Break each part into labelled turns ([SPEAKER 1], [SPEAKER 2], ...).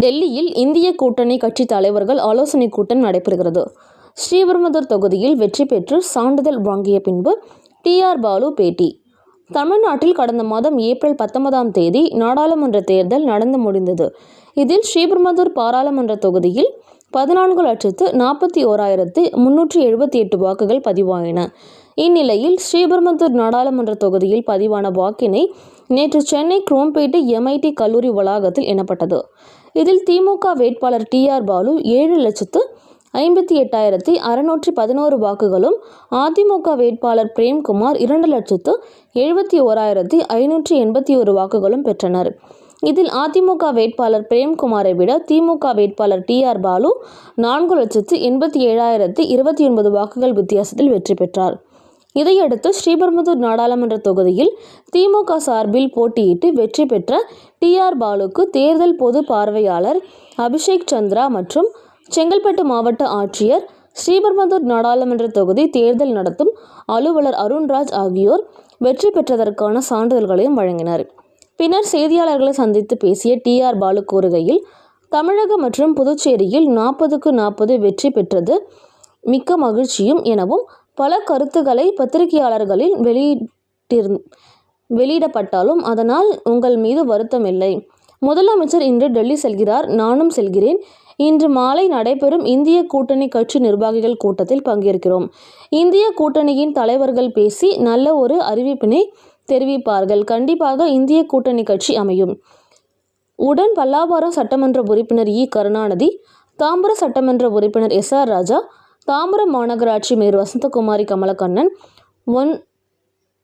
[SPEAKER 1] டெல்லியில் இந்திய கூட்டணி கட்சி தலைவர்கள் ஆலோசனை கூட்டம் நடைபெறுகிறது. ஸ்ரீபெரும்புதூர் தொகுதியில் வெற்றி பெற்று சான்றிதழ் வாங்கிய பின்பு டி.ஆர். பாலு பேட்டி. தமிழ்நாட்டில் கடந்த மாதம் ஏப்ரல் 19ஆம் தேதி நாடாளுமன்ற தேர்தல் நடந்து முடிந்தது. இதில் ஸ்ரீபெரும்புதூர் பாராளுமன்ற தொகுதியில் 14,41,378 வாக்குகள் பதிவாயின. இந்நிலையில் ஸ்ரீபெரும்புதூர் நாடாளுமன்ற தொகுதியில் பதிவான வாக்கினை நேற்று சென்னை குரோம்பேட்டை MIT கல்லூரி வளாகத்தில் எண்ணப்பட்டது. இதில் திமுக வேட்பாளர் டி.ஆர். பாலு 7,58,611 வாக்குகளும், அதிமுக வேட்பாளர் பிரேம்குமார் 2,71,581 வாக்குகளும் பெற்றனர். இதில் அதிமுக வேட்பாளர் பிரேம்குமாரை விட திமுக வேட்பாளர் டி.ஆர். பாலு 4,87,029 வாக்குகள் வித்தியாசத்தில் வெற்றி பெற்றார். இதையடுத்து ஸ்ரீபெரும்புதூர் நாடாளுமன்ற தொகுதியில் திமுக சார்பில் போட்டியிட்டு வெற்றி பெற்ற டி.ஆர். பாலுக்கு தேர்தல் பொது பார்வையாளர் அபிஷேக் சந்திரா மற்றும் செங்கல்பட்டு மாவட்ட ஆட்சியர், ஸ்ரீபெரும்புதூர் நாடாளுமன்ற தொகுதி தேர்தல் நடத்தும் அலுவலர் அருண்ராஜ் ஆகியோர் வெற்றி பெற்றதற்கான சான்றிதழ்களையும் வழங்கினர். பின்னர் செய்தியாளர்களை சந்தித்து பேசிய டி.ஆர். பாலு கூறுகையில், தமிழகம் மற்றும் புதுச்சேரியில் 40க்கு 40 வெற்றி பெற்றது மிக்க மகிழ்ச்சியும் எனவும், பல கருத்துக்களை பத்திரிகையாளர்களில் வெளியிடப்பட்டாலும் அதனால் உங்கள் மீது வருத்தம் இல்லை. முதலமைச்சர் இன்று டெல்லி செல்கிறார், நானும் செல்கிறேன். இன்று மாலை நடைபெறும் இந்திய கூட்டணி கட்சி நிர்வாகிகள் கூட்டத்தில் பங்கேற்கிறோம். இந்திய கூட்டணியின் தலைவர்கள் பேசி நல்ல ஒரு அறிவிப்பினை தெரிவிப்பார்கள். கண்டிப்பாக இந்திய கூட்டணி கட்சி அமையும். உடன் பல்லாவரம் சட்டமன்ற உறுப்பினர் இ. கருணாநிதி, தாம்பரம் சட்டமன்ற உறுப்பினர் S.R. ராஜா, தாம்பரம் மாநகராட்சி மேயர் வசந்தகுமாரி கமலக்கண்ணன்,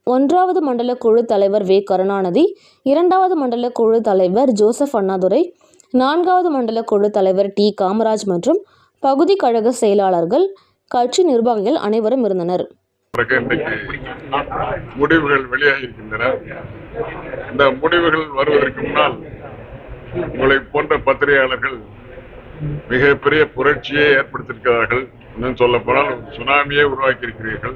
[SPEAKER 1] 1வது மண்டல குழு தலைவர் வே. கருணாநிதி, 2வது மண்டல குழு தலைவர் ஜோசப் அண்ணாதுரை, 4வது மண்டல குழு தலைவர் டி. காமராஜ் மற்றும் பகுதி கழக செயலாளர்கள், கட்சி நிர்வாகிகள் அனைவரும் இருந்தனர்.
[SPEAKER 2] முடிவுகள் வெளியாகியிருக்கின்றன. இந்த முடிவுகள் வருவதற்கு முன்னால் உங்களை போன்ற பத்திரிகையாளர்கள் மிகப்பெரிய புரட்சியை ஏற்படுத்தியிருக்கிறார்கள். இன்னும் சொல்ல போனால் சுனாமியை உருவாக்கி இருக்கிறீர்கள்.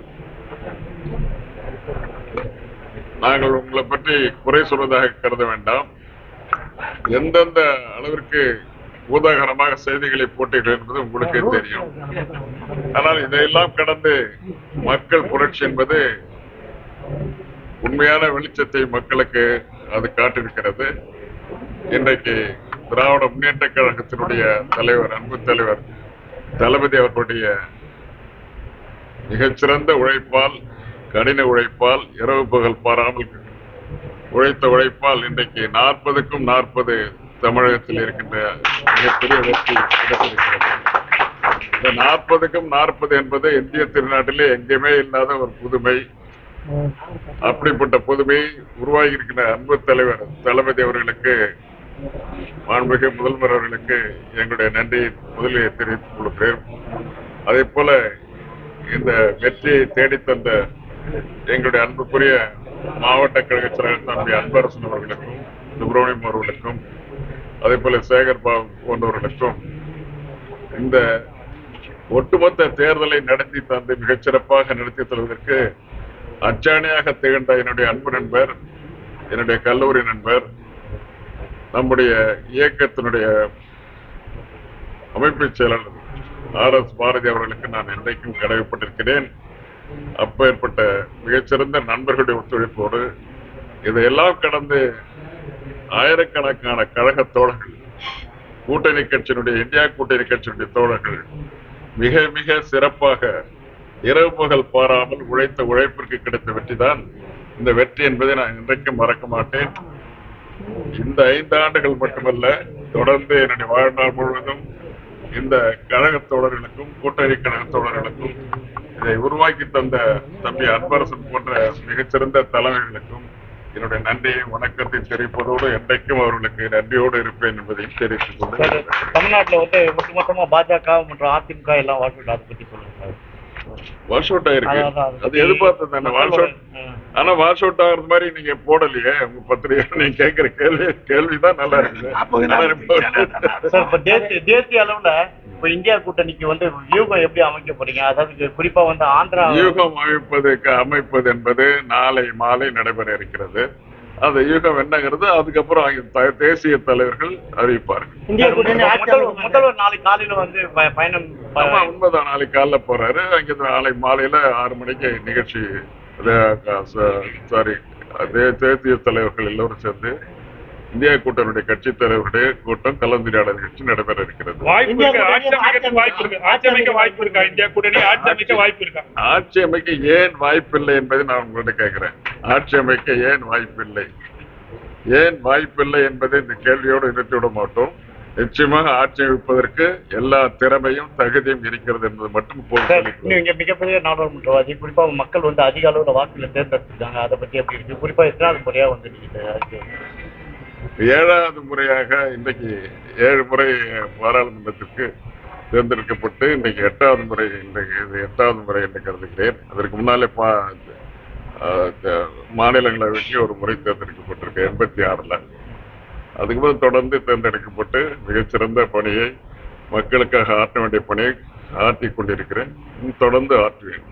[SPEAKER 2] நாங்கள் உங்களை பற்றி குறை சொல்வதாக கருத வேண்டாம். எந்தெந்த அளவிற்கு பூதாகரமாக செய்திகளை போட்டீர்கள் என்பது உங்களுக்கே தெரியும். ஆனால் இதையெல்லாம் கடந்து மக்கள் புரட்சி என்பது உண்மையான வெளிச்சத்தை மக்களுக்கு அது காட்டிருக்கிறது. இன்றைக்கு திராவிட முன்னேற்ற கழகத்தினுடைய தலைவர், அன்பு தலைவர் தளபதி அவர்களுடைய மிகச்சிறந்த உழைப்பால், கடின உழைப்பால், இரவு பகல் பாராமல் உழைத்த உழைப்பால் இன்றைக்கு 40க்கும் 40 தமிழகத்தில் இருக்கின்ற மிகப்பெரிய வெற்றி கிடைத்திருக்கிறது. இந்த 40க்கும் 40 என்பது இந்திய திருநாட்டிலே எங்கேயுமே இல்லாத ஒரு புதுமை. அப்படிப்பட்ட புதுமையை உருவாகி இருக்கிற அன்பு தலைவர் தளபதி அவர்களுக்கு, மாண்புமிகு முதல்வர் அவர்களுக்கு எங்களுடைய நன்றியை முதலிலே தெரிவித்துக் கொள்கிறேன். அதே போல இந்த வெற்றியை தேடித்தந்த எங்களுடைய அன்புக்குரிய மாவட்ட கழக செயலாளர் தம்பி அன்பரசன் அவர்களுக்கும், சுப்பிரமணியம் அவர்களுக்கும், அதே போல சேகர் பாபு போன்றவர்களுக்கும், இந்த ஒட்டுமொத்த தேர்தலை நடத்தி தந்து மிகச்சிறப்பாக நடத்தி தருவதற்கு அச்சாணியாக திகழ்ந்த என்னுடைய அன்பு நண்பர், என்னுடைய கல்லூரி நண்பர், நம்முடைய இயக்கத்தினுடைய அமைப்பு செயலாளர் R.S. பாரதி அவர்களுக்கு நான் என்றைக்கும் கடமைப்பட்டிருக்கிறேன். அப்பேற்பட்ட மிகச்சிறந்த நண்பர்களுடைய ஒத்துழைப்போடு இதையெல்லாம் கடந்து ஆயிரக்கணக்கான கழக தோழர்கள், கூட்டணி கட்சியினுடைய, இந்தியா கூட்டணி கட்சியினுடைய தோழர்கள் மிக மிக சிறப்பாக இரவு பகல் பாராமல் உழைத்த உழைப்பிற்கு கிடைத்த வெற்றிதான் இந்த வெற்றி என்பதை நான் இன்றைக்கும் மறக்க மாட்டேன். இந்த 5 ஆண்டுகள் மட்டுமல்ல, தொடர்ந்து என்னுடைய வாழ்நாள் முழுவதும் இந்த கழக தோழர்களுக்கும், கூட்டணி கழக தோழர்களுக்கும், இதை உருவாக்கி தந்த தம்பி அன்பரசன் போன்ற மிகச்சிறந்த தலைவர்களுக்கும் என்னுடைய நன்றியை, வணக்கத்தை தெரிவிப்பதோடு என்றைக்கும் அவர்களுக்கு நன்றியோடு இருப்பேன் என்பதையும் தெரிவித்துக் கொண்டு,
[SPEAKER 3] தமிழ்நாட்டில் ஒட்டுமொத்தமா பாஜக மற்றும் அதிமுக எல்லாம் வாஷ் அவுட், அதை பத்தி சொல்லுங்க சார்.
[SPEAKER 2] வாஷ் அவுட் ஆயிருக்கு, அது எதிர்பார்த்தது தானே வாஷ் அவுட். ஆனா வாஷ் அவுட் ஆகுறது மாதிரி நீங்க போடலையே உங்க பத்திரிகை. நீங்க கேட்கிற கேள்விதான் நல்லா இருக்குது.
[SPEAKER 3] தேசிய அளவுல இப்ப இந்தியா கூட்டணிக்கு வியூகம் எப்படி அமைக்க போறீங்க? அதாவது குறிப்பா ஆந்திரா
[SPEAKER 2] வியூகம் அமைப்பது என்பது நாளை மாலை நடைபெற இருக்கிறது. அந்த யூகம் என்னங்கிறது அதுக்கப்புறம் தேசிய தலைவர்கள் அறிவிப்பார்கள்.
[SPEAKER 4] இந்தியா கூட்டணி
[SPEAKER 3] முதல்வர் நாளைக்கு காலையில வந்து பயணம்
[SPEAKER 2] ஆமா, உண்மைதான். நாளைக்கு காலைல போறாரு. அங்க நாளைக்கு மாலையில 6 மணிக்கு நிகழ்ச்சி. சாரி, தேசிய தலைவர்கள் எல்லோரும் சேர்ந்து இந்தியா கூட்டணியுடைய கட்சி தலைவருடைய கூட்டம் கலந்துரையாடல் நிகழ்ச்சி நடைபெற இருக்கிறது. ஆட்சி அமைக்க ஏன் வாய்ப்பில்லை என்பதை நான் உங்கள்கிட்ட கேட்கிறேன். ஆட்சி அமைக்க ஏன் வாய்ப்பில்லை, ஏன் வாய்ப்பில்லை என்பதை இந்த கேள்வியோடு நிறுத்திவிட மாட்டோம். நிச்சயமாக ஆட்சி அமைப்பதற்கு எல்லா திறமையும் தகுதியும் இருக்கிறது என்பது மட்டும்
[SPEAKER 3] நீங்க மிகப்பெரிய நாடாளுமன்றவாதி, குறிப்பா மக்கள் வந்து அதிக அளவுல வாக்குல தேர்ந்தெடுத்திருக்காங்க. அதை பத்தி எப்படி இருக்கு? குறிப்பா எத்தனாவது முறையா வந்து
[SPEAKER 2] 7வது முறையாக இன்றைக்கு 7 முறை பாராளுமன்றத்திற்கு தேர்ந்தெடுக்கப்பட்டு இன்றைக்கு 8வது முறை என்று கருதுகிறேன். அதற்கு முன்னாலே மாநிலங்களவைக்கு ஒரு முறை தேர்ந்தெடுக்கப்பட்டிருக்கு 86ல். அதுக்கப்புறம் தொடர்ந்து தேர்ந்தெடுக்கப்பட்டு மிகச்சிறந்த பணியை மக்களுக்காக ஆற்ற வேண்டிய பணியை ஆற்றிக் கொண்டிருக்கிறேன். தொடர்ந்து ஆற்றுவேன்.